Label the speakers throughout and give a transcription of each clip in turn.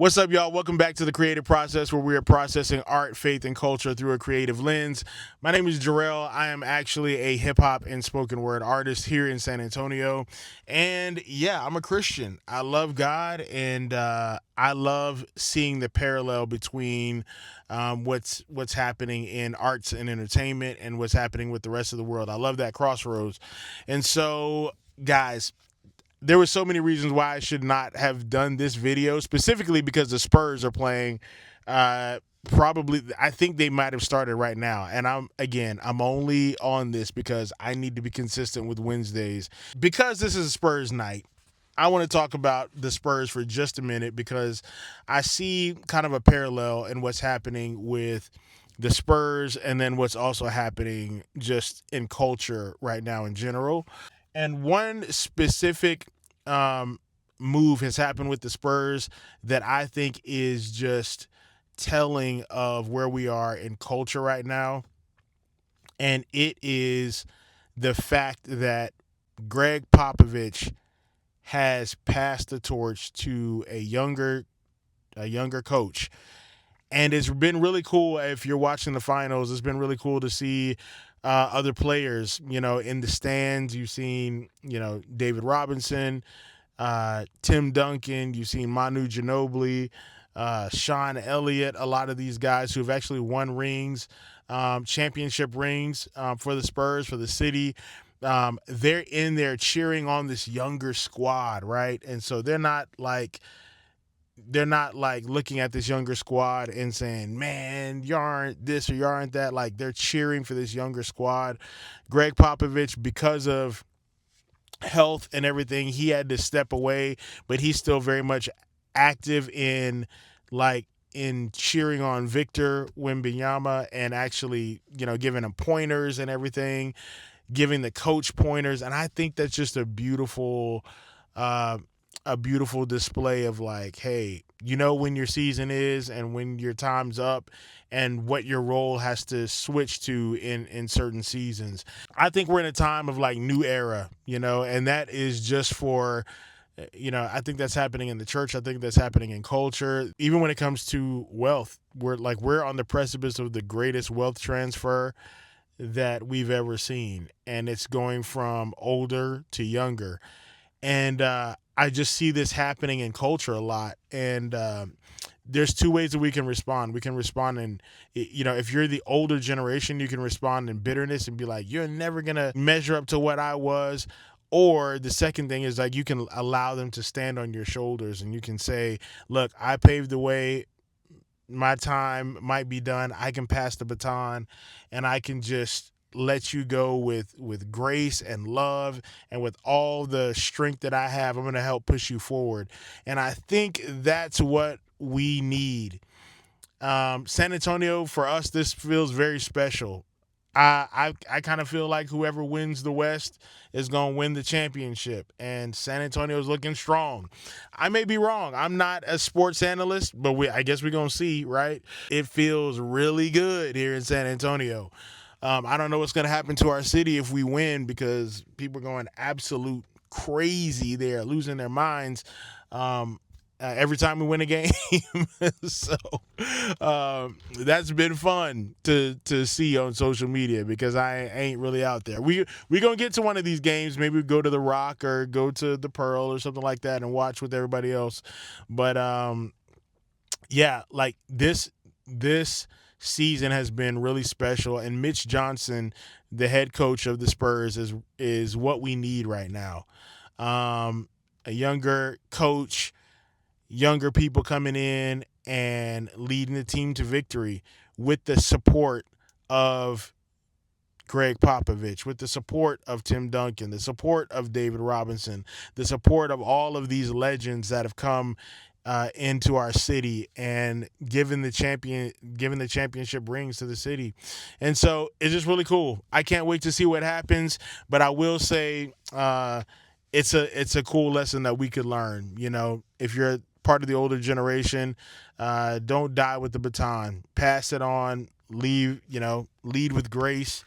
Speaker 1: What's up, y'all? Welcome back to the Creative Process, where we are processing art, faith, and culture through a creative lens. My name is Jarrell. I am actually a hip hop and spoken word artist here in San Antonio. And yeah, I'm a Christian. I love God, and I love seeing the parallel between what's happening in arts and entertainment and what's happening with the rest of the world. I love that crossroads. And so, guys, there were so many reasons why I should not have done this video, specifically because the Spurs are playing. Probably, I think they might have started right now. And I'm only on this because I need to be consistent with Wednesdays. Because this is a Spurs night, I want to talk about the Spurs for just a minute because I see kind of a parallel in what's happening with the Spurs and then what's also happening just in culture right now in general. And one specific um, move has happened with the Spurs that I think is just telling of where we are in culture right now. And it is the fact that Greg Popovich has passed the torch to a younger coach. And it's been really cool if you're watching the finals. It's been really cool to see other players, in the stands. You've seen, David Robinson, Tim Duncan. You've seen Manu Ginobili, Sean Elliott. A lot of these guys who have actually won rings, championship rings for the Spurs, for the city. They're in there cheering on this younger squad, right? And so they're not like looking at this younger squad and saying, man, you aren't this or you aren't that. Like, they're cheering for this younger squad. Greg Popovich, because of health and everything, he had to step away, but he's still very much active in cheering on Victor Wembanyama and actually, giving him pointers and everything, giving the coach pointers. And I think that's just uh, a beautiful display of, like, hey, when your season is and when your time's up and what your role has to switch to in certain seasons. I think we're in a time of, like, new era, and that is just for, I think that's happening in the church. I think that's happening in culture. Even when it comes to wealth, we're on the precipice of the greatest wealth transfer that we've ever seen, and it's going from older to younger. And I just see this happening in culture a lot. And there's two ways that we can respond. We can respond in, if you're the older generation, you can respond in bitterness and be like, you're never going to measure up to what I was. Or the second thing is, like, you can allow them to stand on your shoulders and you can say, look, I paved the way. My time might be done. I can pass the baton and I can just let you go with grace and love, and with all the strength that I have, I'm going to help push you forward. And I think that's what we need. San Antonio, for us, this feels very special. I kind of feel like whoever wins the West is going to win the championship, and San Antonio is looking strong. I may be wrong. I'm not a sports analyst, but I guess we're going to see, right? It feels really good here in San Antonio. I don't know what's going to happen to our city if we win, because people are going absolute crazy there, losing their minds. Every time we win a game. So that's been fun to see on social media, because I ain't really out there. We gonna get to one of these games. Maybe we go to the Rock or go to the Pearl or something like that and watch with everybody else. But yeah, like this season has been really special, and Mitch Johnson, the head coach of the Spurs, is what we need right now. A younger coach, younger people coming in and leading the team to victory with the support of Greg Popovich, with the support of Tim Duncan, the support of David Robinson, the support of all of these legends that have come into our city and given the championship rings to the city. And so it's just really cool. I can't wait to see what happens, but I will say it's a cool lesson that we could learn. If you're part of the older generation, don't die with the baton. Pass it on. Lead with grace,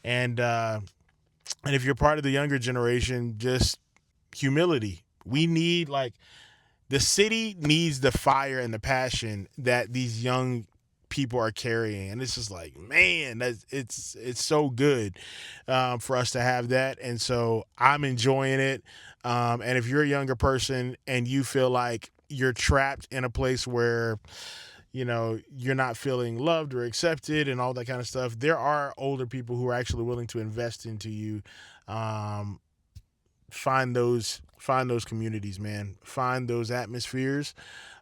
Speaker 1: and if you're part of the younger generation, just humility. We need, like, the city needs the fire and the passion that these young people are carrying, and it's just like, man, it's so good for us to have that, and so I'm enjoying it. And if you're a younger person and you feel like you're trapped in a place where you're not feeling loved or accepted and all that kind of stuff, there are older people who are actually willing to invest into you. um, find those communities, man. Find those atmospheres,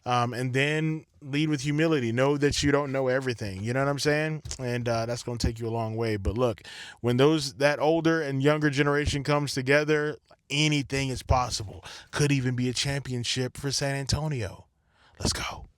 Speaker 1: and then lead with humility. Know that you don't know everything. You know what I'm saying? And that's going to take you a long way. But look, when that older and younger generation comes together, anything is possible. Could even be a championship for San Antonio. Let's go.